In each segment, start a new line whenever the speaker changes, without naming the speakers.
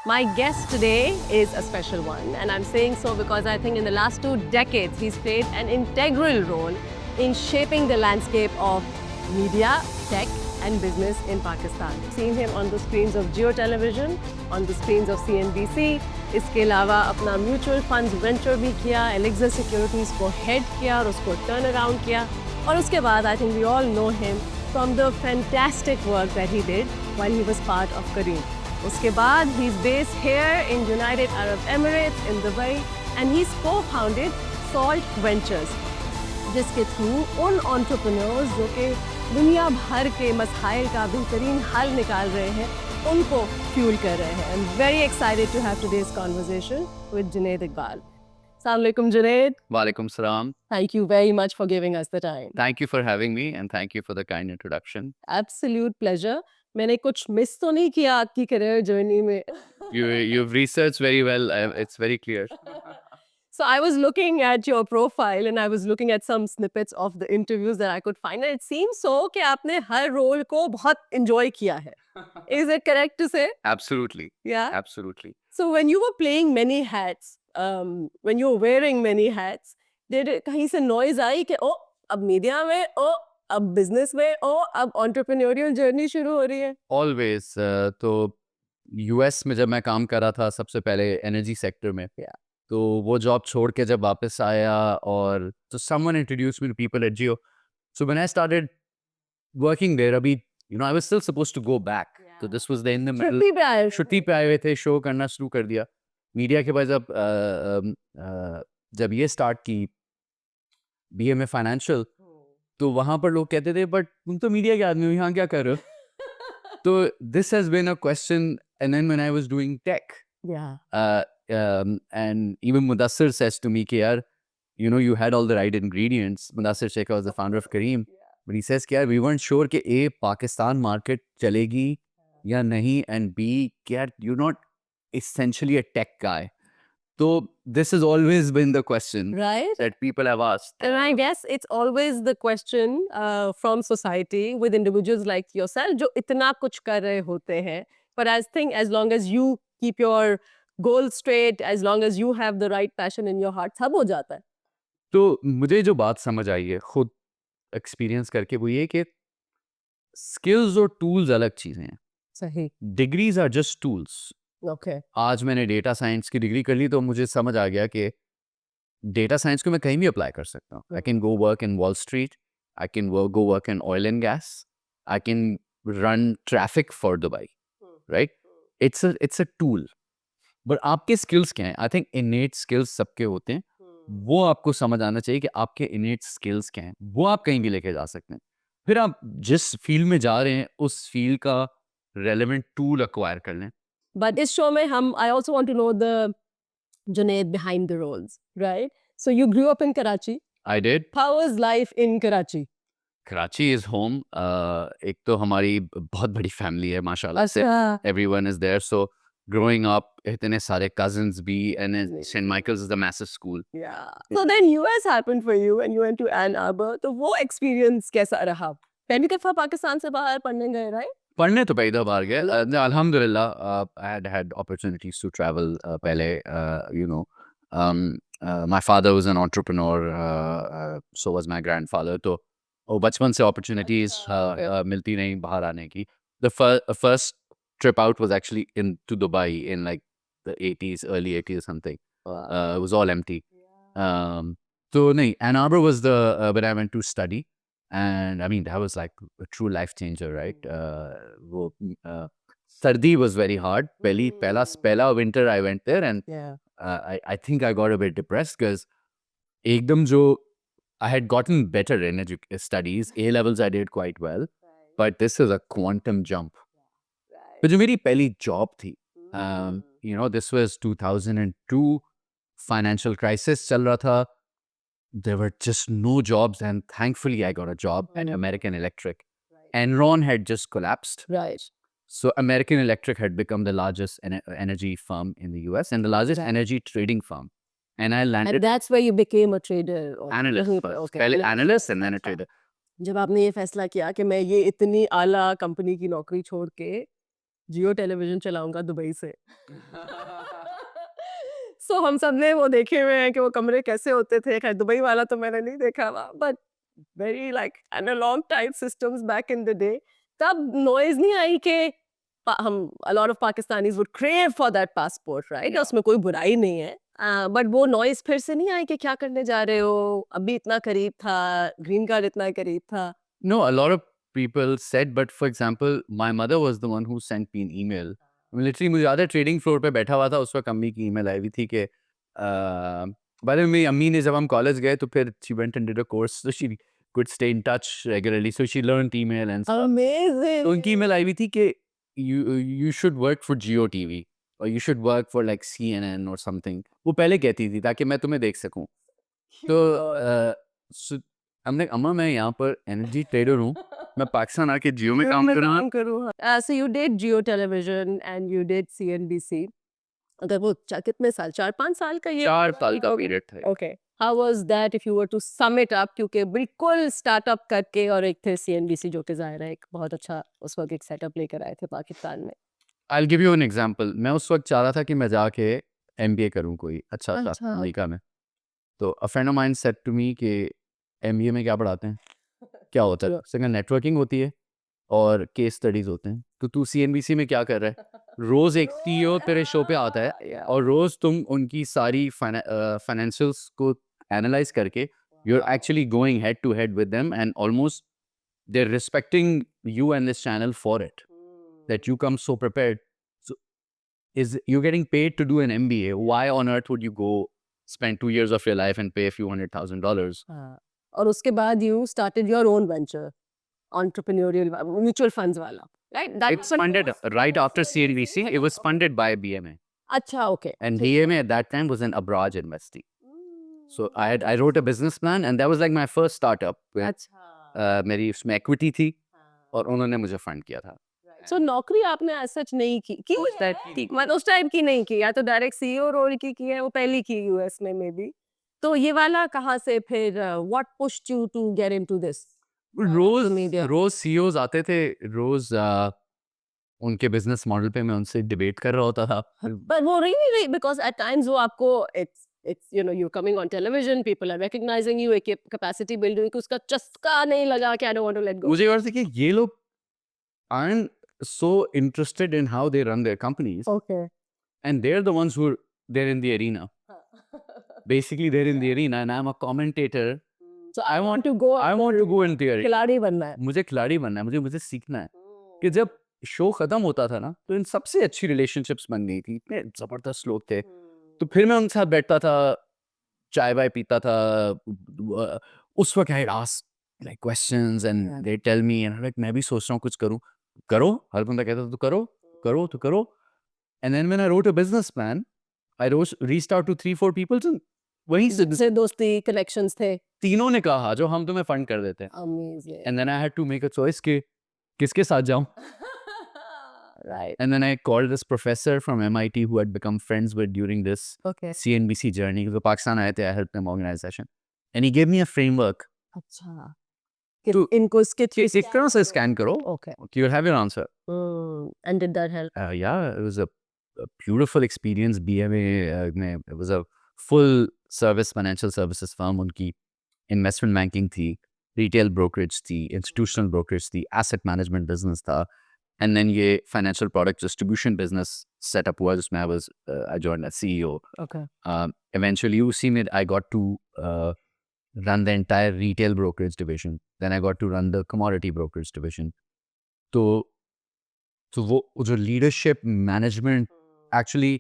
My guest today is a special one, and I'm saying so because I think in the last 2 decades he's played an integral role in shaping the landscape of media, tech, and business in Pakistan. Seen him on the screens of Jio Television, on the screens of CNBC. इसके अलावा अपना mutual funds venture भी किया, Alexa securities को head किया और उसको turn around किया और उसके बाद I think we all know him from the fantastic work that he did while he was part of Careem. उसके बाद he is based here in United Arab Emirates in Dubai and he co-founded Salt Ventures, जिसके through उन entrepreneurs जो कि दुनिया भर के मसाइल का बेहतरीन हल निकाल रहे हैं उनको फ्यूल कर रहे हैं. I am very excited to have today's conversation with Junaid Iqbal. अस्सलाम वालेकुम Junaid.
Walaikum salam.
Thank you very much for giving us the time.
Thank you for having me and thank you for the kind introduction.
Absolute pleasure. मैंने कुछ miss तो नहीं किया आपकी career journey में?
You've researched very well. It's very clear.
So I was looking at your profile and I was looking at some snippets of the interviews that I could find, and it seems so कि आपने हर role को बहुत enjoy किया है. Is it correct to say?
Absolutely.
Yeah.
Absolutely.
So when you were playing many hats, when you were wearing many hats, did कहीं से noise आई कि ओ अब मीडिया में, ओ अब बिजनेस में, ओ अब entrepreneurial journey शुरू हो रही है?
Always. तो US में जब मैं काम कर रहा था सबसे पहले एनर्जी सेक्टर में,
Yeah.
तो वो जॉब छोड़ के जब वापस आया और तो someone introduced me to people at Jio. So when I started working there, अभी I was still supposed to go back. So this was the in the middle.
छुट्टी पे आए थे.
छुट्टी पे आए हुए थे, शो करना शुरू कर दिया. मीडिया के बाद जब ये स्टार्ट की BMA फाइनेंशियल, तो वहाँ पर लोग कहते थे बट तुम तो मीडिया के आदमी हो, यहाँ क्या कर रहे हो? तो this has been a question. And then when I was doing tech and even Mudassir says to me कि यार you had all the right ingredients. Mudassir Sheikha was the founder of Careem. But he says कि यार we weren't sure कि A, Pakistan market चलेगी या नहीं, and B, कि यार you're not essentially a tech guy. So this has always been the question
Right.
that people have asked.
And I guess it's always the question from society with individuals like yourself जो इतना कुछ कर रहे होते हैं. But I think as long as you keep your goals straight, as long as you have the right passion in your heart, सब हो जाता है.
तो मुझे जो बात समझ आई है खुद एक्सपीरियंस करके वो ये कि स्किल्स और टूल्स अलग चीज़ें हैं.
सही.
Degrees are just tools.
Okay.
आज मैंने डेटा साइंस की डिग्री कर ली तो मुझे समझ आ गया कि डेटा साइंस को मैं कहीं भी अप्लाई कर सकता हूँ. I can go work in wall street, I can go work in oil and gas, I can run traffic for Dubai, right? It's a tool. But आपके स्किल्स क्या हैं? आई थिंक इनेट स्किल्स सबके होते हैं. वो आपको समझ आना चाहिए कि आपके इनेट स्किल्स क्या हैं. वो आप कहीं भी लेके जा सकते हैं. फिर आप जिस फील्ड में जा रहे हैं उस फील्ड का रेलेवेंट टूल एक्वायर कर लें.
But इस शो में हम I also want to know the Junaid behind the roles, right? So you grew up in Karachi.
I did.
How was life in Karachi?
Karachi is home. एक तो हमारी बहुत बड़ी फैमिली है माशाल्लाह से.
अच्छा.
Everyone is there. So growing up इतने सारे कजिन्स भी, and Saint Michael's is the massive school.
Yeah. So then US happened for you and you went to Ann Arbor. तो वो experience कैसा रहा? पहली दफा पाकिस्तान से बाहर पढ़ने गए, right?
पढ़ने तो पैदा बाहर गए. अल्हम्दुलिल्लाह I had had opportunities to travel. पहले my father was an entrepreneur, so was my grandfather. तो वो बचपन से opportunities मिलती नहीं बाहर आने की. The first trip out was actually to Dubai in like the 80s, early 80s or something. It was all empty. So nahi, Ann Arbor was the when I went to study, and I mean that was like a true life changer, right? वो सर्दी was very hard. पहला winter I went there, and
Yeah.
I think I got a bit depressed because एकदम जो I had gotten better in studies. A levels I did quite well, but this is a quantum jump. तो जो मेरी पहली job थी, this was 2002, financial crisis चल रहा था. There were just no jobs, and thankfully I got a job at American Electric. Enron had just collapsed.
Right.
So American Electric had become the largest energy firm in the US and the largest energy trading firm. And I landed
And that's where you became a trader. or-
analyst first.
Okay.
पहले analyst and then a trader.
जब आपने ये फैसला किया कि मैं ये इतनी आला कंपनी की नौकरी छोड़ के जियो टेलीविजन चलाऊंगा दुबई से। सो हम सब ने वो देखे हुए हैं कि वो कमरे कैसे होते थे। खैर दुबई वाला तो मैंने नहीं देखा हुआ, but very like analog type systems back in the day. तब नॉइज नहीं आई कि हम a lot of Pakistanis would crave for that passport, right? उसमें कोई बुराई नहीं है, बट वो नॉइज फिर से नहीं आई कि क्या करने जा रहे हो, अभी इतना करीब था, ग्रीन कार्ड इतना करीब था।
No, a lot of people said, but for example, my mother was the one who sent me an email. I mean, literally मुझे याद है ट्रेडिंग फ्लोर पे बैठा हुआ था, उस वक्त अम्मी की ईमेल आई हुई थी कि बाद में मेरी अम्मी ने जब हम कॉलेज गए तो फिर she went and did a course, so she could stay in touch regularly, so she learned email and stuff.
Amazing.
तो उनकी ईमेल आई हुई थी कि you should work for Geo TV or you should work for like CNN or something. वो पहले कहती थी ताकि मैं तुम्हें देख सकूं। तो हमने अम्मा मैं यहाँ पर एनर्जी ट्रेडर हूँ, मैं पाकिस्तान आके जियो में काम कर रहा हूँ।
So you did Geo Television and you did CNBC. अगर वो कितने साल, 4-5 साल का ये
4 साल का पीरियड था।
Okay. How was that if you were to sum it up? क्योंकि बिल्कुल स्टार्टअप करके और एक थे CNBC जो कि जाहिर है एक बहुत अच्छा उस वक्त एक सेटअप लेकर आए थे पाकिस्तान में।
I'll give you an example. मैं उस वक्त चाह रहा था कि मैं जाके MBA करूँ कोई अच्छा सा
अच्छा।
अमेरिका में। तो a friend of mine said to me कि MBA में क्या पढ़ाते हैं? क्या होता है? उसने कहा नेटवर्किंग होती है और केस स्टडीज होते हैं। तो तू CNBC में क्या कर रहा है? रोज एक CEO तेरे शो पे आता है और रोज तुम उनकी सारी फाइनेंशियल्स को एनालाइज करके you're actually going head to head with them and almost they're respecting you and this channel for it, that you come so prepared. So is you're getting paid to do an MBA. Why on earth would you go spend 2 years of your life and pay a few $100,000?
हाँ, और उसके बाद you started your own venture, entrepreneurial mutual funds वाला, right? That
It's funded right after CNBC. It was funded by BMA.
अच्छा, okay.
And BMA at that time was an Abraj investee. So I wrote a business plan and that was like my first startup. where,
अच्छा।
मेरी उसमें equity थी और उन्होंने मुझे fund किया था।
सो नौकरी आपने as such नहीं की मतलब उस टाइप की नहीं की, या तो डायरेक्ट CEO रोल की है, वो पहली की US में मे बी। तो ये वाला कहाँ से फिर what pushed you to get into this?
रोज CEOs आते थे, रोज उनके बिजनेस मॉडल पे मैं उनसे डिबेट कर रहा होता था।
But वो really because at times वो आपको it's you know you're coming on television, people are recognizing you, एक capacity build हुई कि उसका चस्का नहीं लगा कि I don't want to let go.
मुझे और कि ये लोग aren't so interested in how they run their companies
Okay.
and they're the ones who they're in the arena. Basically they're in the arena and I'm a commentator.
So I want to go
in the arena.
खिलाड़ी बनना है।
मुझे खिलाड़ी बनना है, मुझे सीखना है कि जब शो खत्म होता था ना तो इन सबसे अच्छी रिलेशनशिप्स बन गई थी, इतने जबरदस्त लोग थे। तो फिर मैं उनके साथ बैठता था, चाय वाय पीता था, उस वक्त I ask like questions and they tell me and like मैं भी सोच रहा हूँ कुछ करूँ, करो, हर बंदा कहता था तो करो। And then when I wrote a business plan I reached out to 3-4 people, वहीं
से दोस्ती कनेक्शंस थे।
तीनों ने कहा जो हम तुम्हें फंड कर देते हैं।
Amazing.
And then I had to make a choice कि किसके साथ जाऊं।
Right.
And then I called this professor from MIT who had become friends with during this
Okay.
CNBC journey. So Pakistan आए थे, I helped them organize session. And he gave me a framework.
अच्छा। कि
तो
इनको इसके through
इस तरह से scan करो,
Okay.
you'll have your answer.
And did that help?
Yeah, it was a beautiful experience. BMA it was a full service financial services firm. उनकी investment banking थी, retail brokerage थी, institutional brokerage थी, asset management business था. And then ये financial product distribution business set up हुआ जिसमें I joined as CEO.
Okay.
Eventually उसी में I got to run the entire retail brokerage division. Then I got to run the commodity brokerage division. तो वो जो leadership management actually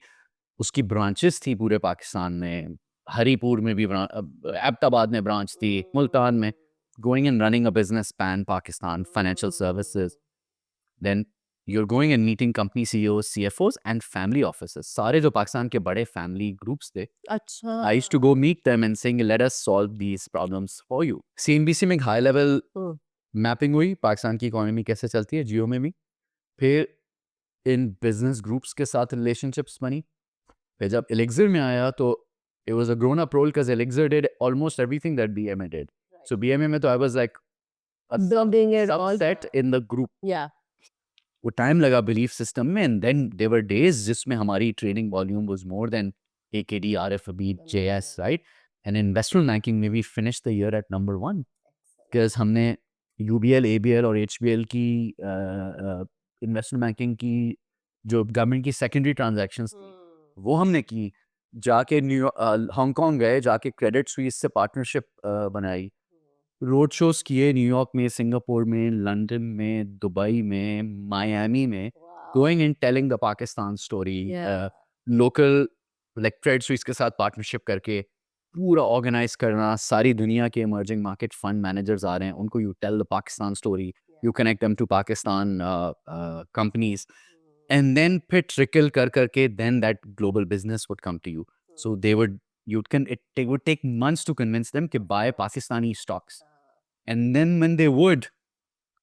उसकी branches थी पूरे पाकिस्तान में, हरीपुर में भी एबटाबाद में branch थी, मुल्तान में, going and running a business pan Pakistan, financial services. Then you're going and meeting company CEOs, CFOs and family offices. सारे जो पाकिस्तान के बड़े family groups थे,
अच्छा।
I used to go meet them and saying, let us solve these problems for you. CNBC में एक high level mapping हुई, पाकिस्तान की economy कैसे चलती है, जियो में भी। फिर इन business groups के साथ relationships बनी। फिर जब Elixir में आया तो it was a grown up role because Elixir did almost everything that BMA did. So BMA में तो I was like a
Building it all.
subset in the group.
Yeah.
वो टाइम लगा बिलीफ सिस्टम में, and then there were days जिसमें हमारी trading volume was more than AKD, RFB, JS, right? And investment banking में we finish the year at number 1 because हमने UBL, ABL और HBL की investment banking की जो गवर्नमेंट की सेकेंडरी ट्रांजैक्शंस थी वो हमने की। जाके हांगकांग गए, जाके क्रेडिट स्विस से पार्टनरशिप बनाई, रोड शोज किए न्यूयॉर्क में, सिंगापुर में, लंदन में, दुबई में, मायामी में, going and telling the Pakistan story, local like Credit Suisse के साथ पार्टनरशिप करके पूरा ऑर्गेनाइज करना। सारी दुनिया के इमर्जिंग मार्केट फंड मैनेजर्स आ रहे हैं, उनको you tell the Pakistan story, you connect them to Pakistan companies, and then फिर trickle कर करके then that global business would come to you. So they would it would take months to convince them to buy Pakistani stocks, and then when they would,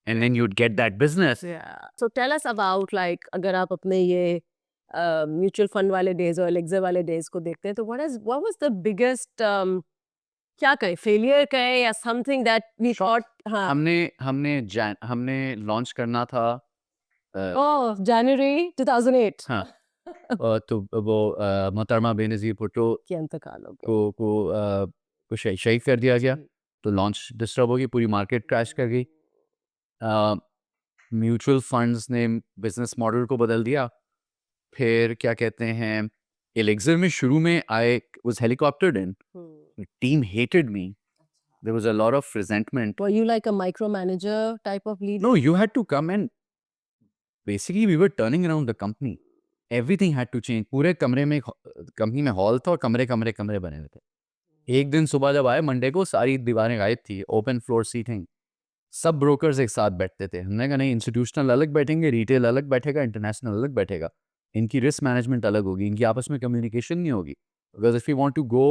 and then you'd get that business.
Yeah. So tell us about like अगर आप अपने ये mutual fund वाले days और Alexa वाले days को देखते हैं तो what was the biggest क्या कहें फेलियर कहें या something that we thought हाँ
हमने लॉन्च करना था
oh January 2008
हाँ तो वो मोहतरमा बेनज़ीर भुट्टो
के अंतकाल हो गया
को शहीद कर दिया गया, तो लॉन्च डिस्टर्ब हो गई, पूरी मार्केट क्रैश कर गई। म्यूचुअल फंड्स ने बिजनेस मॉडल को बदल दिया। फिर क्या कहते हैं, एलेक्सर में शुरू में I was helicoptered in, team hated me, there was a lot of resentment.
were you like a micromanager type of leader?
No, you had to come and basically we were turning around the company. Everything had to change. पूरे कमरे में company में hall था और कमरे कमरे कमरे बने हुए थे। एक दिन सुबह जब आए मंडे को, सारी दीवारें गायब थी, ओपन फ्लोर सीटिंग, सब ब्रोकर्स एक साथ बैठते थे। हमने कहा नहीं, इंस्टीट्यूशनल अलग बैठेंगे, रिटेल अलग बैठेगा, इंटरनेशनल अलग बैठेगा, इनकी रिस्क मैनेजमेंट अलग होगी, इनकी आपस में कम्युनिकेशन नहीं होगी। Because if you want to go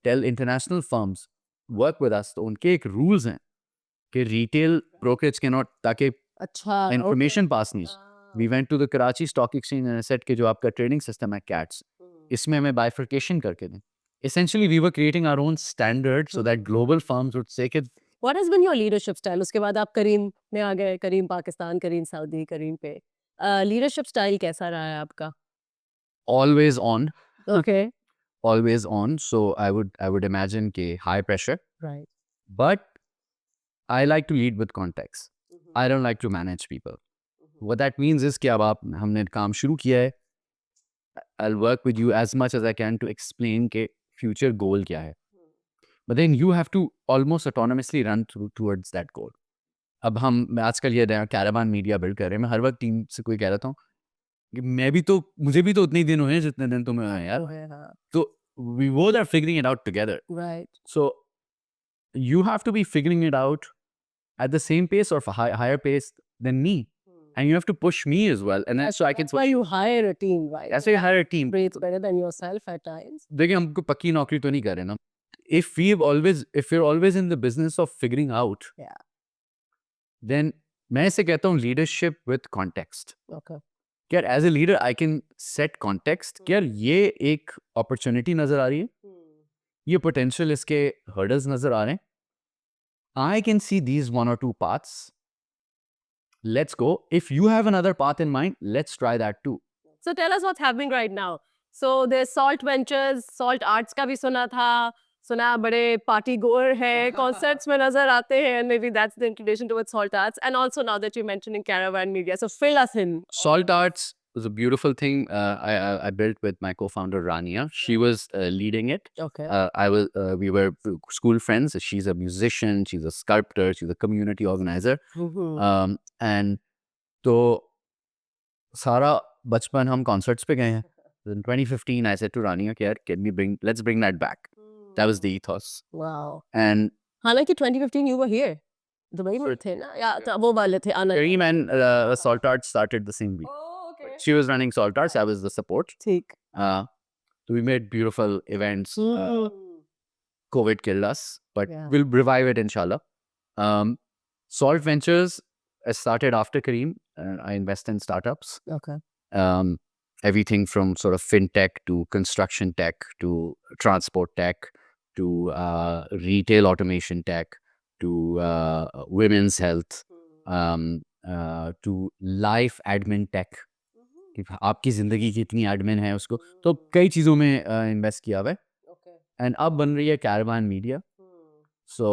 tell international firms work with us, तो उनके एक रूल्स हैं कि रिटेल ब्रोकरेज के नॉट, ताकि
अच्छा
इंफॉर्मेशन पास नहीं। We went to the Karachi stock exchange and set के जो आपका ट्रेडिंग सिस्टम है कैट्स, इसमें हमें बाइफर्केशन करके दें। Essentially, we were creating our own standard so that global firms would say that
What has been your leadership style? उसके बाद आप करीम में आ गए, करीम पाकिस्तान, करीम सऊदी, करीम पे लीडरशिप स्टाइल कैसा रहा है आपका?
always on,
Okay.
always on. So I would imagine कि high pressure,
Right.
but I like to lead with context. I don't like to manage people. What that means is कि अब हमने काम शुरू किया है, I'll work with you as much as I can to explain के future goal क्या है. But then you have to almost autonomously run towards that goal. अब हम आजकल ये नया कैरावान मीडिया बिल्ड कर रहे हैं, मैं हर वक्त टीम से कोई कह रहा था कि मुझे भी तो उतने ही दिन हुए हैं जितने दिन तुम्हें हुए हैं यार। तो we both are figuring it out together.
Right.
So you have to be figuring it out at the same pace or higher pace than me. And you have to push me as well. And that's so I can
That's why you hire a team, right?
That's why you hire a team.
It's better than yourself at times.
देखिए, हमको पक्की नौकरी तो नहीं कर रहे ना। If you're always in the business of figuring out,
Yeah.
then मैं इसे कहता हूँ leadership with context.
Okay.
कि यार as a leader I can set context कि यार ये एक opportunity नजर आ रही है, ये potential इसके hurdles नजर आ रहे हैं, I can see these one or two paths. Let's go. If you have another path in mind, let's try that too.
So tell us what's happening right now. So there's Salt Ventures, Salt Arts का भी सुना था, सुना बड़े party गोर है, concerts में नजर आते हैं, and maybe that's the inclination towards Salt Arts. And also now that you're mentioning Caravan Media, so fill us in.
Salt Arts was a beautiful thing. I built with my co-founder Rania. She was leading it.
Okay.
We were school friends. She's a musician. She's a sculptor. She's a community organizer. And तो सारा बचपन हम concerts पे गए हैं. In 2015, I said to Rania, यार, let's bring that back. That was the ethos.
Wow.
And
हालांकि 2015 you were here. Dubai में थे ना? या वो वाले थे आनंद.
Kareem and Salt Arts started the same week.
Oh, okay.
She was running Salt Arts. I was the support.
ठीक.
So we made beautiful events. COVID killed us, but
Yeah.
we'll revive it, inshallah. Salt Ventures, I started after Kareem. I invest in startups.
Okay.
Everything from sort of fintech to construction tech to transport tech to retail automation tech to women's health. to life admin tech कि आपकी ज़िंदगी की इतनी admin है उसको तो कई चीज़ों में इन्वेस्ट किया हुआ है
Okay.
एंड अब बन रही है caravan media so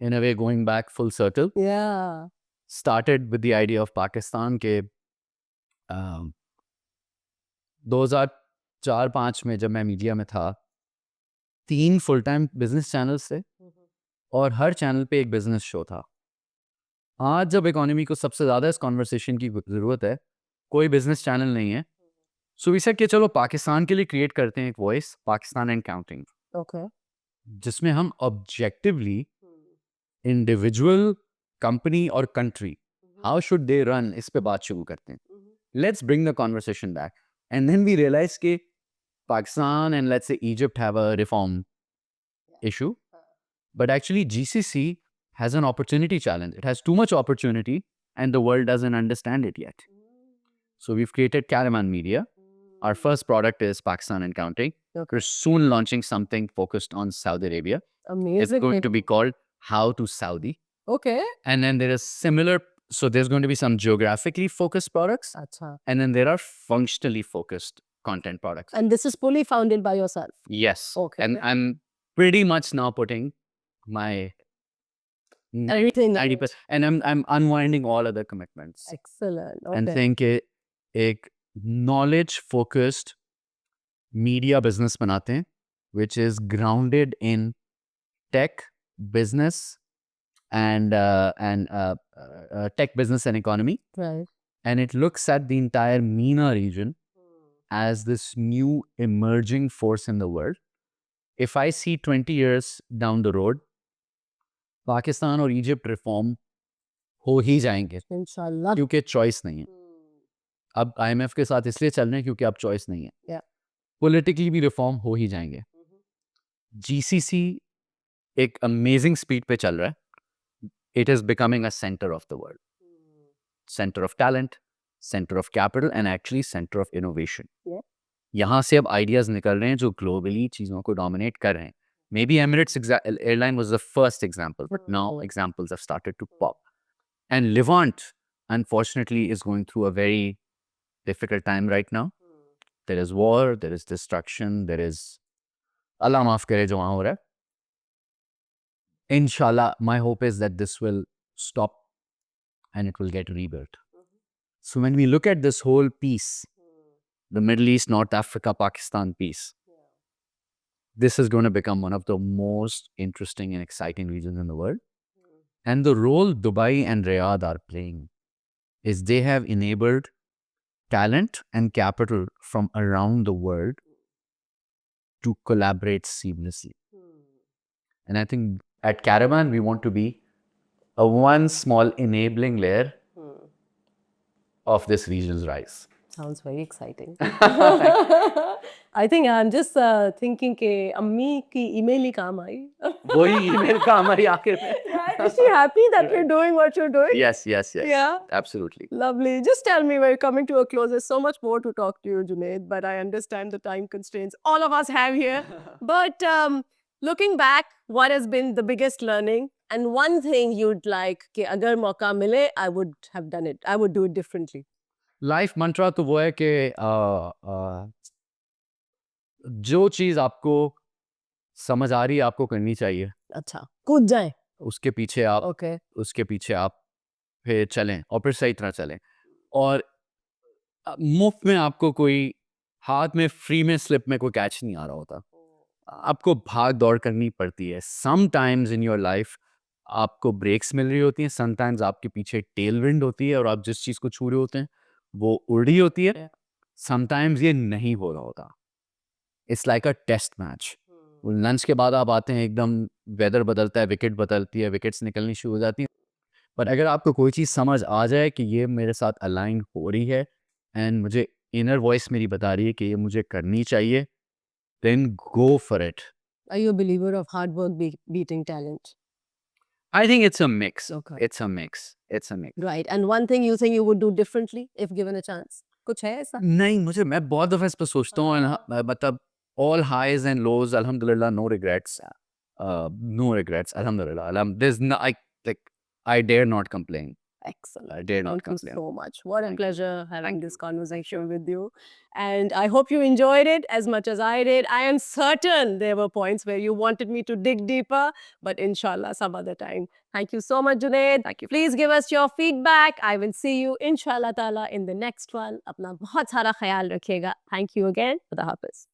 in a way going back full circle
Yeah.
started with the idea of Pakistan के 2004-5 में जब मैं मीडिया में था 3 फुल टाइम बिजनेस चैनल्स थे और हर चैनल पे एक बिजनेस शो था आज जब इकोनॉमी को सबसे ज़्यादा इस कॉन्वर्सेशन की ज़रूरत है कोई बिजनेस चैनल नहीं है सो वी सेड कि चलो पाकिस्तान के लिए क्रिएट करते हैं एक voice Pakistan and counting
Okay.
जिसमें हम ऑब्जेक्टिवली इंडिविजुअल कंपनी और country how should they run इस पे बात शुरू करते हैं let's bring the conversation back. And then we realized that Pakistan and let's say Egypt have a reform issue, but actually GCC has an opportunity challenge. It has too much opportunity and the world doesn't understand it yet. So we've created Caravan Media. Our first product is Pakistan and Counting.
Okay.
We're soon launching something focused on Saudi Arabia.
Amazing.
It's going to be called How to Saudi.
Okay.
And then there is similar, so there's going to be some geographically focused products.
Acha.
And then there are functionally focused content products.
And this is fully founded by yourself.
Yes.
Okay.
And I'm pretty much now putting my
Everything.
90%, and I'm unwinding all other commitments.
Excellent. Okay.
And think एक knowledge focused media business बनाते हैं, which is grounded in tech, business, and tech business and economy.
Right.
And it looks at the entire MENA region as this new emerging force in the world. If I see 20 years down the road, Pakistan और Egypt reform हो ही जाएंगे
Inshallah.
क्योंकि choice नहीं है अब IMF के साथ इसलिए चल रहे हैं क्योंकि अब चॉइस नहीं है
Yeah.
पॉलिटिकली भी रिफॉर्म हो ही जाएंगे GCC एक अमेजिंग स्पीड पे चल रहा है it is becoming a centre of the world centre of talent centre of capital and actually centre of innovation
Yeah.
यहाँ से अब आइडियाज निकल रहे हैं जो ग्लोबली चीज़ों को डोमिनेट कर रहे हैं maybe Emirates airline was the first example but now examples have started to pop and Levant unfortunately is going through a very difficult time right now there is war there is destruction there is Allah maaf kare jo wahan ho raha hai inshallah my hope is that this will stop and it will get rebuilt so when we look at this whole piece the Middle East North Africa Pakistan piece this is going to become one of the most interesting and exciting regions in the world. And the role Dubai and Riyadh are playing is they have enabled talent and capital from around the world to collaborate seamlessly. And I think at Caravan, we want to be a one small enabling layer of this region's rise.
Sounds very exciting. I think I'm just thinking कि अम्मी की email ही काम आई.
वही email का हमारी आखिर में.
Is she happy that you're doing what you're doing?
Yes.
Yeah.
Absolutely.
Lovely. Just tell me, we're coming to a close. There's so much more to talk to you, Junaid, but I understand the time constraints all of us have here. But looking back, what has been the biggest learning? And one thing you'd like, कि अगर मौका मिले, I would have done it. I would do it differently.
Life mantra तो वो है कि जो चीज आपको समझ आ रही है आपको करनी चाहिए
अच्छा कूद जाए
उसके पीछे आप
Okay.
उसके पीछे आप फिर चलें और फिर सही तरह चलें और मुफ्त में आपको कोई हाथ में फ्री में स्लिप में कोई कैच नहीं आ रहा होता आपको भाग दौड़ करनी पड़ती है समटाइम्स इन योर लाइफ आपको ब्रेक्स मिल रही होती हैं समटाइम्स आपके पीछे टेल विंड होती है और आप जिस चीज़ को छू रहे होते हैं वो उड़ रही होती है समटाइम्स ये नहीं हो रहा होता it's like a test match lunch के बाद आप आते हैं एकदम वेदर बदलता है विकेट बदलती है विकेट्स निकलनी शुरू हो जाती हैं पर अगर आपको कोई चीज़ समझ आ जाए कि ये मेरे साथ अलाइन हो रही है एंड मुझे इनर वॉइस मेरी बता रही है कि ये मुझे करनी चाहिए then go for it.
Are you a believer of hard work beating talent?
I think it's a mix.
Okay.
It's a mix.
Right. And one thing you think you would do differently if given a chance? कुछ है ऐसा?
नहीं मुझे मैं बहुत दफ़ा इस पर सोचता हूँ मतलब all highs and lows alhamdulillah no regrets alhamdulillah there's no I dare not complain
Excellent.
I dare not
Thank you
complain.
so much. What a
Thank you.
pleasure having
Thank
this conversation with you. And I hope you enjoyed it as much as I did. I am certain there were points where you wanted me to dig deeper, but inshallah, some other time. Thank you so much, Junaid.
Thank you.
Please give us your feedback. I will see you, inshallah ta'ala, in the next one. Apna bahut sara khayal rakhiyega. Thank you again. Khuda Hafiz.